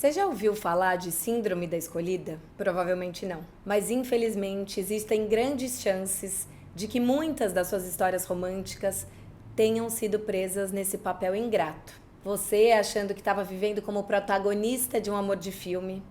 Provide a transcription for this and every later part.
Você já ouviu falar de Síndrome da Escolhida? Provavelmente não. Mas infelizmente existem grandes chances de que muitas das suas histórias românticas tenham sido presas nesse papel ingrato. Você achando que estava vivendo como protagonista de um amor de filme,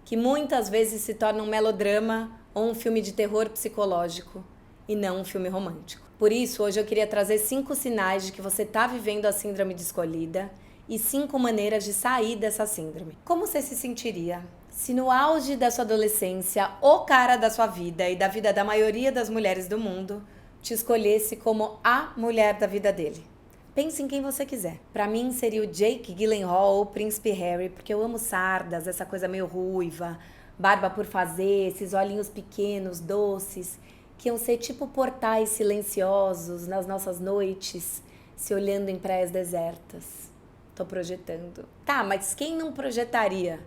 que muitas vezes se torna um melodrama ou um filme de terror psicológico e não um filme romântico. Por isso, hoje eu queria trazer 5 sinais de que você está vivendo a Síndrome de Escolhida e 5 maneiras de sair dessa síndrome. Como você se sentiria se no auge da sua adolescência, o cara da sua vida e da vida da maioria das mulheres do mundo te escolhesse como a mulher da vida dele? Pense em quem você quiser. Pra mim seria o Jake Gyllenhaal ou o Príncipe Harry, porque eu amo sardas, essa coisa meio ruiva, barba por fazer, esses olhinhos pequenos, doces, que iam ser tipo portais silenciosos nas nossas noites, se olhando em praias desertas. Tô projetando. Tá, mas quem não projetaria?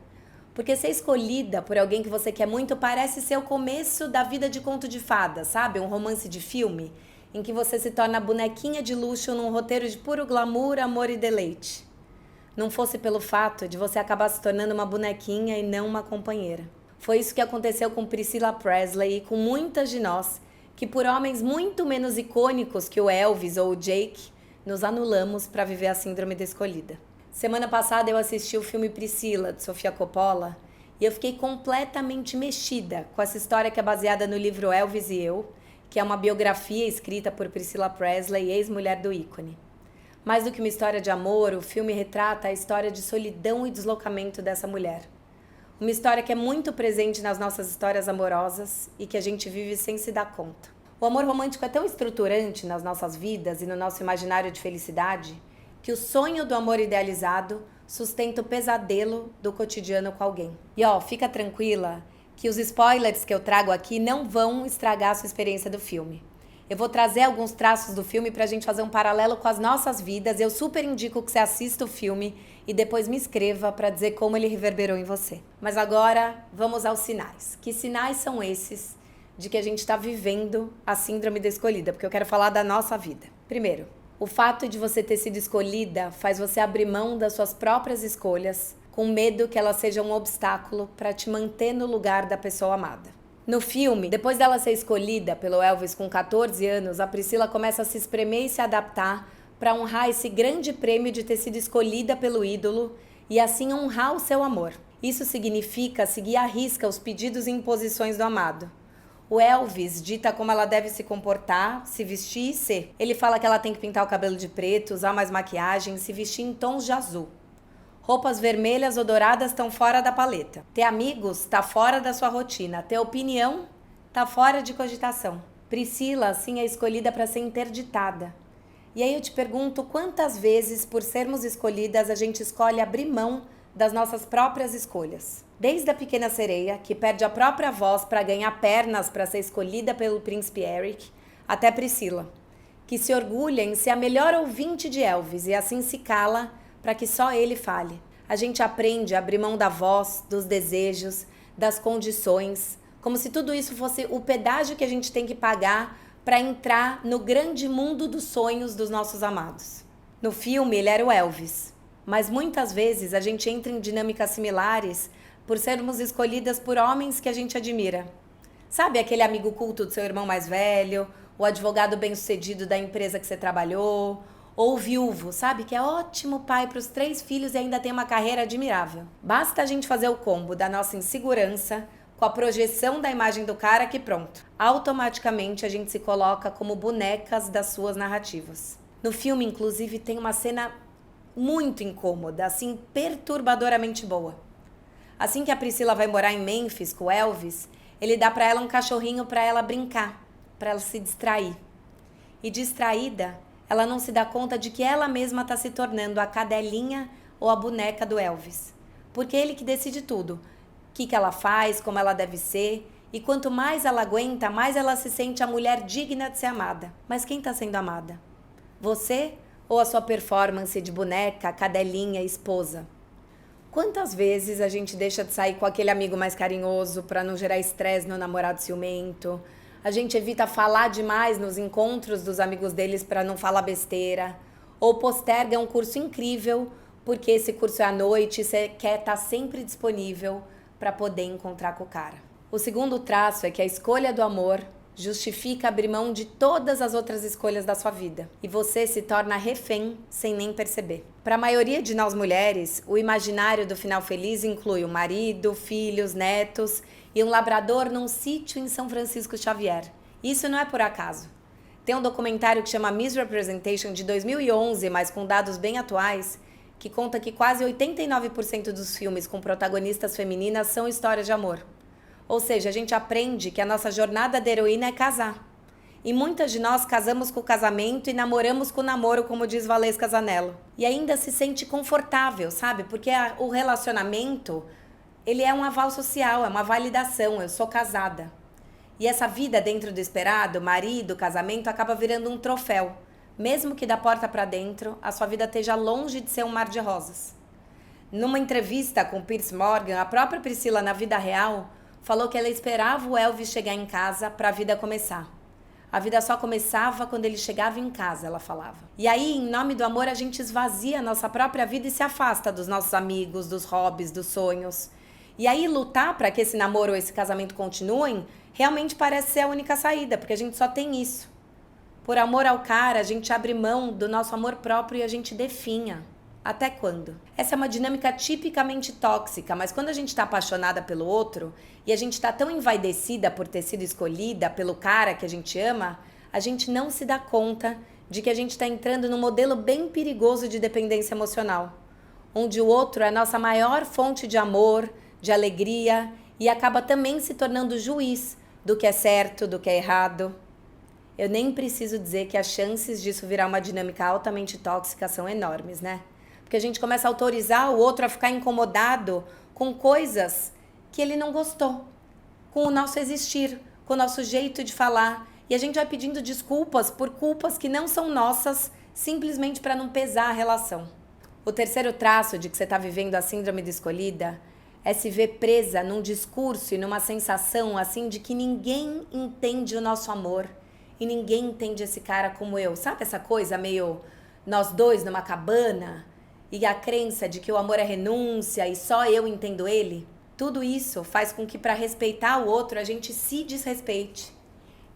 Porque ser escolhida por alguém que você quer muito parece ser o começo da vida de conto de fada, sabe? Um romance de filme, em que você se torna bonequinha de luxo num roteiro de puro glamour, amor e deleite. Não fosse pelo fato de você acabar se tornando uma bonequinha e não uma companheira. Foi isso que aconteceu com Priscilla Presley e com muitas de nós, que por homens muito menos icônicos que o Elvis ou o Jake, nos anulamos para viver a Síndrome da Escolhida. Semana passada eu assisti o filme Priscilla, de Sofia Coppola, e eu fiquei completamente mexida com essa história que é baseada no livro Elvis e Eu, que é uma biografia escrita por Priscilla Presley, ex-mulher do ícone. Mais do que uma história de amor, o filme retrata a história de solidão e deslocamento dessa mulher. Uma história que é muito presente nas nossas histórias amorosas e que a gente vive sem se dar conta. O amor romântico é tão estruturante nas nossas vidas e no nosso imaginário de felicidade que o sonho do amor idealizado sustenta o pesadelo do cotidiano com alguém. E fica tranquila que os spoilers que eu trago aqui não vão estragar a sua experiência do filme. Eu vou trazer alguns traços do filme pra gente fazer um paralelo com as nossas vidas. Eu super indico que você assista o filme e depois me escreva pra dizer como ele reverberou em você. Mas agora, vamos aos sinais. Que sinais são esses de que a gente está vivendo a Síndrome da Escolhida? Porque eu quero falar da nossa vida. Primeiro, o fato de você ter sido escolhida faz você abrir mão das suas próprias escolhas, com medo que elas sejam um obstáculo para te manter no lugar da pessoa amada. No filme, depois dela ser escolhida pelo Elvis com 14 anos, a Priscilla começa a se espremer e se adaptar para honrar esse grande prêmio de ter sido escolhida pelo ídolo e assim honrar o seu amor. Isso significa seguir à risca os pedidos e imposições do amado. O Elvis dita como ela deve se comportar, se vestir e ser. Ele fala que ela tem que pintar o cabelo de preto, usar mais maquiagem, se vestir em tons de azul. Roupas vermelhas ou douradas estão fora da paleta. Ter amigos está fora da sua rotina. Ter opinião está fora de cogitação. Priscilla, assim, é escolhida para ser interditada. E aí eu te pergunto, quantas vezes, por sermos escolhidas, a gente escolhe abrir mão das nossas próprias escolhas? Desde a Pequena Sereia, que perde a própria voz para ganhar pernas para ser escolhida pelo príncipe Eric, até Priscilla, que se orgulha em ser a melhor ouvinte de Elvis e assim se cala para que só ele fale. A gente aprende a abrir mão da voz, dos desejos, das condições, como se tudo isso fosse o pedágio que a gente tem que pagar para entrar no grande mundo dos sonhos dos nossos amados. No filme, ele era o Elvis, mas muitas vezes a gente entra em dinâmicas similares por sermos escolhidas por homens que a gente admira. Sabe aquele amigo culto do seu irmão mais velho, o advogado bem-sucedido da empresa que você trabalhou, ou o viúvo, sabe, que é ótimo pai para os 3 filhos e ainda tem uma carreira admirável. Basta a gente fazer o combo da nossa insegurança com a projeção da imagem do cara que pronto, automaticamente a gente se coloca como bonecas das suas narrativas. No filme, inclusive, tem uma cena muito incômoda, assim, perturbadoramente boa. Assim que a Priscilla vai morar em Memphis com o Elvis, ele dá para ela um cachorrinho para ela brincar, para ela se distrair. E distraída, ela não se dá conta de que ela mesma está se tornando a cadelinha ou a boneca do Elvis. Porque é ele que decide tudo. O que ela faz, como ela deve ser. E quanto mais ela aguenta, mais ela se sente a mulher digna de ser amada. Mas quem está sendo amada? Você ou a sua performance de boneca, cadelinha, esposa? Quantas vezes a gente deixa de sair com aquele amigo mais carinhoso para não gerar estresse no namorado ciumento? A gente evita falar demais nos encontros dos amigos deles para não falar besteira. Ou posterga um curso incrível porque esse curso é à noite e você quer estar sempre disponível para poder encontrar com o cara. O segundo traço é que a escolha do amor justifica abrir mão de todas as outras escolhas da sua vida e você se torna refém sem nem perceber. Para a maioria de nós mulheres, o imaginário do final feliz inclui um marido, filhos, netos e um labrador num sítio em São Francisco Xavier. Isso não é por acaso. Tem um documentário que chama Misrepresentation de 2011, mas com dados bem atuais, que conta que quase 89% dos filmes com protagonistas femininas são histórias de amor. Ou seja, a gente aprende que a nossa jornada da heroína é casar. E muitas de nós casamos com o casamento e namoramos com o namoro, como diz Valesca Zanello. E ainda se sente confortável, sabe? Porque o relacionamento, ele é um aval social, é uma validação, eu sou casada. E essa vida dentro do esperado, marido, casamento, acaba virando um troféu. Mesmo que da porta para dentro, a sua vida esteja longe de ser um mar de rosas. Numa entrevista com Piers Morgan, a própria Priscila, na vida real, falou que ela esperava o Elvis chegar em casa para a vida começar. A vida só começava quando ele chegava em casa, ela falava. E aí, em nome do amor, a gente esvazia a nossa própria vida e se afasta dos nossos amigos, dos hobbies, dos sonhos. E aí, lutar para que esse namoro ou esse casamento continuem, realmente parece ser a única saída, porque a gente só tem isso. Por amor ao cara, a gente abre mão do nosso amor próprio e a gente definha. Até quando? Essa é uma dinâmica tipicamente tóxica, mas quando a gente está apaixonada pelo outro e a gente está tão envaidecida por ter sido escolhida pelo cara que a gente ama, a gente não se dá conta de que a gente está entrando num modelo bem perigoso de dependência emocional, onde o outro é a nossa maior fonte de amor, de alegria e acaba também se tornando juiz do que é certo, do que é errado. Eu nem preciso dizer que as chances disso virar uma dinâmica altamente tóxica são enormes, né? Porque a gente começa a autorizar o outro a ficar incomodado com coisas que ele não gostou, com o nosso existir, com o nosso jeito de falar. E a gente vai pedindo desculpas por culpas que não são nossas, simplesmente para não pesar a relação. O terceiro traço de que você está vivendo a síndrome da escolhida é se ver presa num discurso e numa sensação assim de que ninguém entende o nosso amor e ninguém entende esse cara como eu. Sabe essa coisa meio nós dois numa cabana? E a crença de que o amor é renúncia e só eu entendo ele, tudo isso faz com que para respeitar o outro a gente se desrespeite.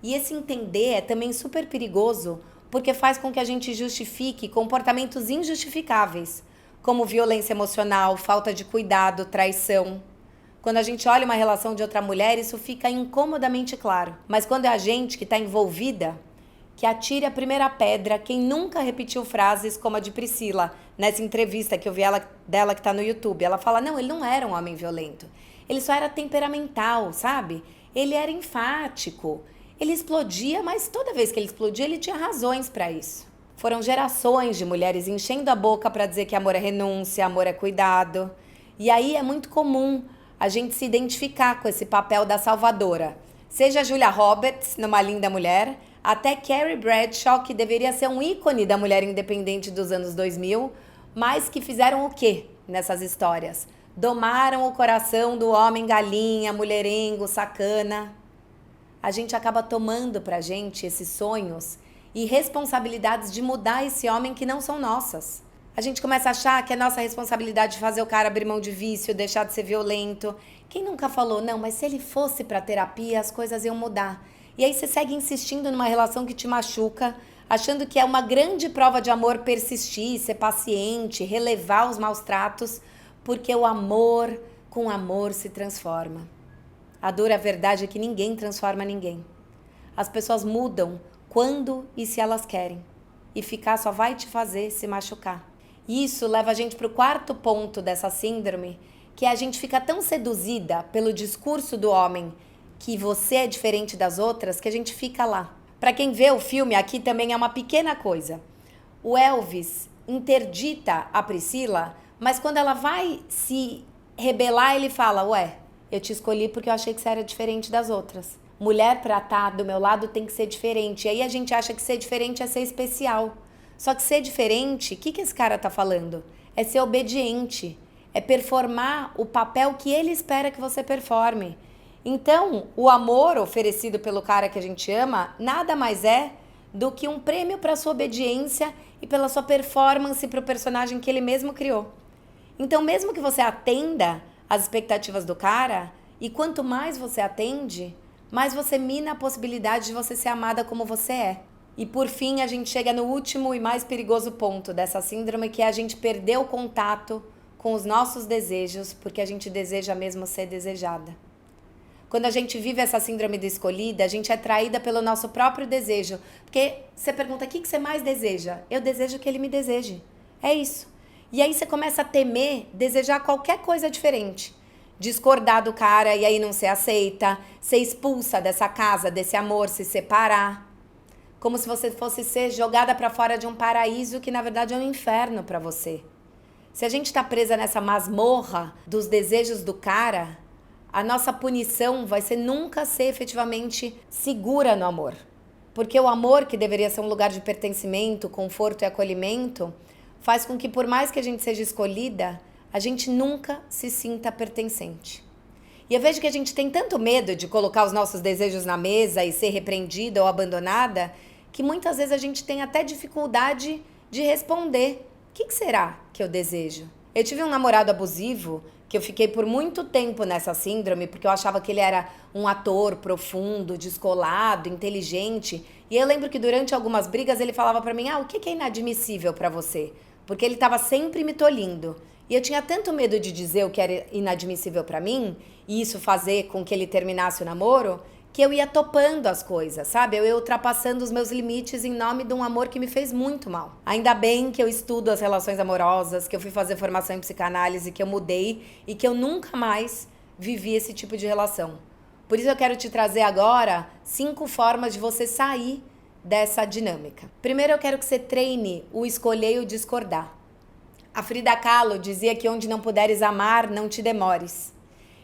E esse entender é também super perigoso porque faz com que a gente justifique comportamentos injustificáveis, como violência emocional, falta de cuidado, traição. Quando a gente olha uma relação de outra mulher, isso fica incomodamente claro. Mas quando é a gente que está envolvida, que atire a primeira pedra quem nunca repetiu frases como a de Priscila, nessa entrevista que eu vi dela que tá no YouTube. Ela fala, não, ele não era um homem violento. Ele só era temperamental, sabe? Ele era enfático. Ele explodia, mas toda vez que ele explodia, ele tinha razões para isso. Foram gerações de mulheres enchendo a boca para dizer que amor é renúncia, amor é cuidado. E aí é muito comum a gente se identificar com esse papel da salvadora. Seja a Julia Roberts, numa Linda Mulher, até Carrie Bradshaw, que deveria ser um ícone da mulher independente dos anos 2000, mas que fizeram o quê nessas histórias? Domaram o coração do homem galinha, mulherengo, sacana. A gente acaba tomando pra gente esses sonhos e responsabilidades de mudar esse homem que não são nossas. A gente começa a achar que é nossa responsabilidade fazer o cara abrir mão de vício, deixar de ser violento. Quem nunca falou, não, mas se ele fosse pra terapia, as coisas iam mudar. E aí você segue insistindo numa relação que te machuca, achando que é uma grande prova de amor persistir, ser paciente, relevar os maus tratos, porque o amor com amor se transforma. A dura verdade é que ninguém transforma ninguém. As pessoas mudam quando e se elas querem. E ficar só vai te fazer se machucar. E isso leva a gente para o quarto ponto dessa síndrome, que é a gente fica tão seduzida pelo discurso do homem que você é diferente das outras, que a gente fica lá. Para quem vê o filme, aqui também é uma pequena coisa. O Elvis interdita a Priscila, mas quando ela vai se rebelar, ele fala, ué, eu te escolhi porque eu achei que você era diferente das outras. Mulher pra estar do meu lado tem que ser diferente. E aí a gente acha que ser diferente é ser especial. Só que ser diferente, o que esse cara tá falando? É ser obediente. É performar o papel que ele espera que você performe. Então, o amor oferecido pelo cara que a gente ama nada mais é do que um prêmio para sua obediência e pela sua performance para o personagem que ele mesmo criou. Então, mesmo que você atenda às expectativas do cara, e quanto mais você atende, mais você mina a possibilidade de você ser amada como você é. E por fim, a gente chega no último e mais perigoso ponto dessa síndrome, que é a gente perder o contato com os nossos desejos, porque a gente deseja mesmo ser desejada. Quando a gente vive essa síndrome da escolhida, a gente é traída pelo nosso próprio desejo. Porque você pergunta, o que você mais deseja? Eu desejo que ele me deseje. É isso. E aí você começa a temer, desejar qualquer coisa diferente. Discordar do cara e aí não ser aceita, ser expulsa dessa casa, desse amor, se separar. Como se você fosse ser jogada para fora de um paraíso que na verdade é um inferno para você. Se a gente está presa nessa masmorra dos desejos do cara, a nossa punição vai ser nunca ser efetivamente segura no amor. Porque o amor, que deveria ser um lugar de pertencimento, conforto e acolhimento, faz com que, por mais que a gente seja escolhida, a gente nunca se sinta pertencente. E eu vejo que a gente tem tanto medo de colocar os nossos desejos na mesa e ser repreendida ou abandonada, que muitas vezes a gente tem até dificuldade de responder. O que será que eu desejo? Eu tive um namorado abusivo que eu fiquei por muito tempo nessa síndrome, porque eu achava que ele era um ator profundo, descolado, inteligente. E eu lembro que durante algumas brigas ele falava pra mim, o que é inadmissível pra você? Porque ele estava sempre me tolindo. E eu tinha tanto medo de dizer o que era inadmissível pra mim, e isso fazer com que ele terminasse o namoro, que eu ia topando as coisas, sabe? Eu ia ultrapassando os meus limites em nome de um amor que me fez muito mal. Ainda bem que eu estudo as relações amorosas, que eu fui fazer formação em psicanálise, que eu mudei e que eu nunca mais vivi esse tipo de relação. Por isso eu quero te trazer agora 5 formas de você sair dessa dinâmica. Primeiro eu quero que você treine o escolher e o discordar. A Frida Kahlo dizia que onde não puderes amar, não te demores.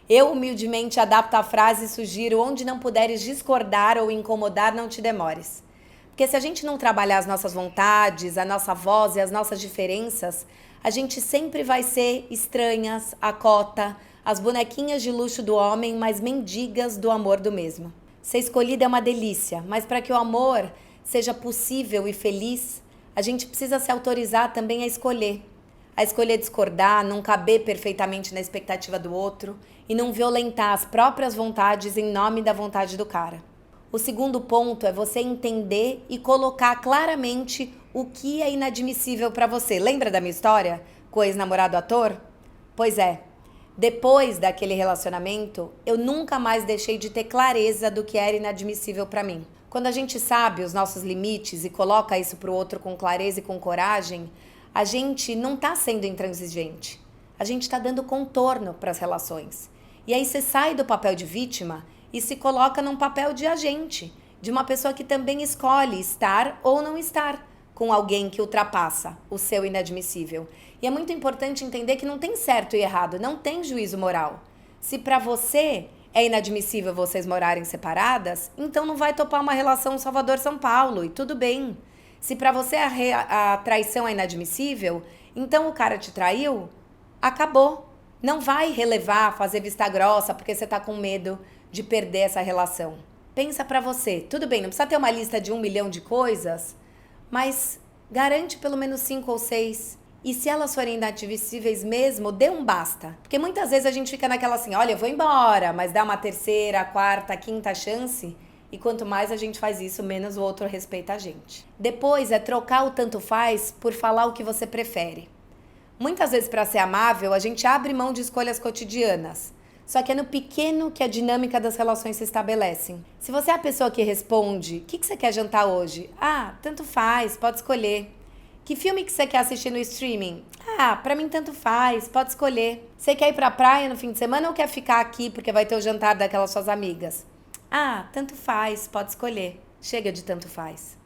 Eu humildemente adapto a frase e sugiro: onde não puderes discordar ou incomodar, não te demores. Porque se a gente não trabalhar as nossas vontades, a nossa voz e as nossas diferenças, a gente sempre vai ser estranhas, a cota, as bonequinhas de luxo do homem, mas mendigas do amor do mesmo. Ser escolhida é uma delícia, mas para que o amor seja possível e feliz, a gente precisa se autorizar também a escolher. A escolher discordar, não caber perfeitamente na expectativa do outro e não violentar as próprias vontades em nome da vontade do cara. O segundo ponto é você entender e colocar claramente o que é inadmissível para você. Lembra da minha história com o ex-namorado ator? Pois é, depois daquele relacionamento, eu nunca mais deixei de ter clareza do que era inadmissível para mim. Quando a gente sabe os nossos limites e coloca isso pro outro com clareza e com coragem, a gente não está sendo intransigente, a gente está dando contorno para as relações. E aí você sai do papel de vítima e se coloca num papel de agente, de uma pessoa que também escolhe estar ou não estar com alguém que ultrapassa o seu inadmissível. E é muito importante entender que não tem certo e errado, não tem juízo moral. Se para você é inadmissível vocês morarem separadas, então não vai topar uma relação Salvador-São Paulo e tudo bem. Se para você a traição é inadmissível, então o cara te traiu, acabou. Não vai relevar, fazer vista grossa porque você tá com medo de perder essa relação. Pensa pra você, tudo bem, não precisa ter uma lista de 1 milhão de coisas, mas garante pelo menos 5 ou 6. E se elas forem inadmissíveis mesmo, dê um basta. Porque muitas vezes a gente fica naquela assim, olha, eu vou embora, mas dá uma terceira, quarta, quinta chance. E quanto mais a gente faz isso, menos o outro respeita a gente. Depois é trocar o tanto faz por falar o que você prefere. Muitas vezes, para ser amável, a gente abre mão de escolhas cotidianas. Só que é no pequeno que a dinâmica das relações se estabelecem. Se você é a pessoa que responde, o que você quer jantar hoje? Tanto faz, pode escolher. Que filme que você quer assistir no streaming? Pra mim tanto faz, pode escolher. Você quer ir pra praia no fim de semana ou quer ficar aqui porque vai ter o jantar daquelas suas amigas? Tanto faz, pode escolher. Chega de tanto faz.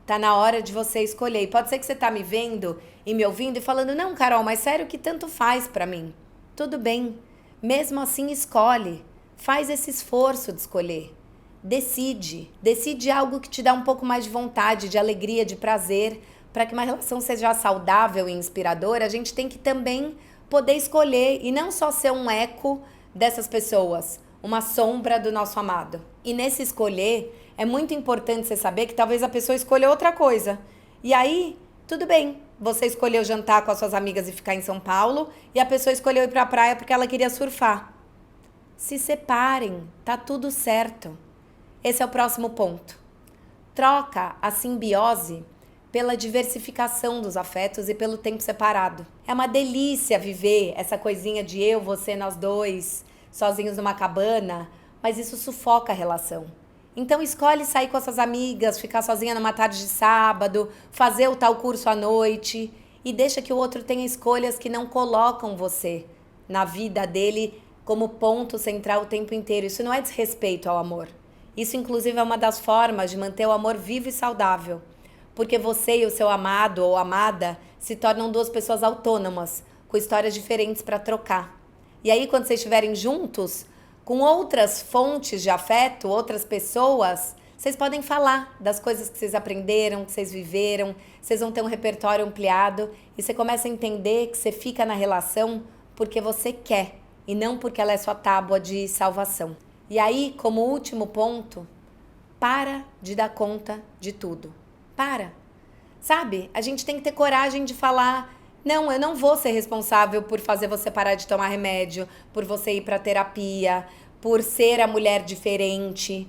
Tá na hora de você escolher. E pode ser que você tá me vendo e me ouvindo e falando, não, Carol, mas sério que tanto faz pra mim. Tudo bem. Mesmo assim, escolhe. Faz esse esforço de escolher. Decide. Decide algo que te dá um pouco mais de vontade, de alegria, de prazer. Para que uma relação seja saudável e inspiradora, a gente tem que também poder escolher e não só ser um eco dessas pessoas, uma sombra do nosso amado. E nesse escolher, é muito importante você saber que talvez a pessoa escolha outra coisa. E aí, tudo bem, você escolheu jantar com as suas amigas e ficar em São Paulo, e a pessoa escolheu ir para a praia porque ela queria surfar. Se separem, tá tudo certo. Esse é o próximo ponto. Troca a simbiose pela diversificação dos afetos e pelo tempo separado. É uma delícia viver essa coisinha de eu, você, nós dois, sozinhos numa cabana, mas isso sufoca a relação. Então escolhe sair com as suas amigas, ficar sozinha numa tarde de sábado, fazer o tal curso à noite e deixa que o outro tenha escolhas que não colocam você na vida dele como ponto central o tempo inteiro. Isso não é desrespeito ao amor. Isso, inclusive, é uma das formas de manter o amor vivo e saudável. Porque você e o seu amado ou amada se tornam duas pessoas autônomas, com histórias diferentes para trocar. E aí, quando vocês estiverem juntos, com outras fontes de afeto, outras pessoas, vocês podem falar das coisas que vocês aprenderam, que vocês viveram, vocês vão ter um repertório ampliado e você começa a entender que você fica na relação porque você quer e não porque ela é sua tábua de salvação. E aí, como último ponto, para de dar conta de tudo. Para. Sabe? A gente tem que ter coragem de falar: não, eu não vou ser responsável por fazer você parar de tomar remédio, por você ir para terapia, por ser a mulher diferente.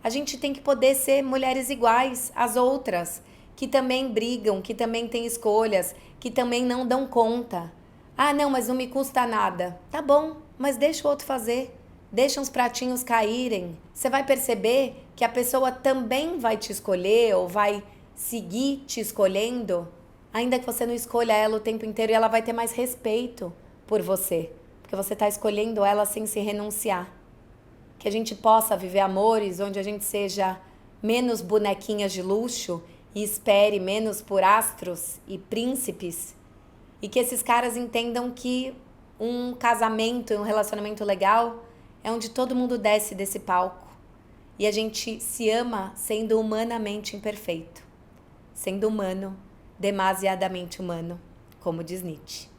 A gente tem que poder ser mulheres iguais às outras, que também brigam, que também têm escolhas, que também não dão conta. Ah, não, mas não me custa nada. Tá bom, mas deixa o outro fazer. Deixa uns pratinhos caírem. Você vai perceber que a pessoa também vai te escolher ou vai seguir te escolhendo, ainda que você não escolha ela o tempo inteiro, e ela vai ter mais respeito por você, porque você está escolhendo ela sem se renunciar. Que a gente possa viver amores onde a gente seja menos bonequinhas de luxo e espere menos por astros e príncipes, e que esses caras entendam que um casamento e um relacionamento legal é onde todo mundo desce desse palco e a gente se ama sendo humanamente imperfeito, sendo humano, demasiadamente humano, como diz Nietzsche.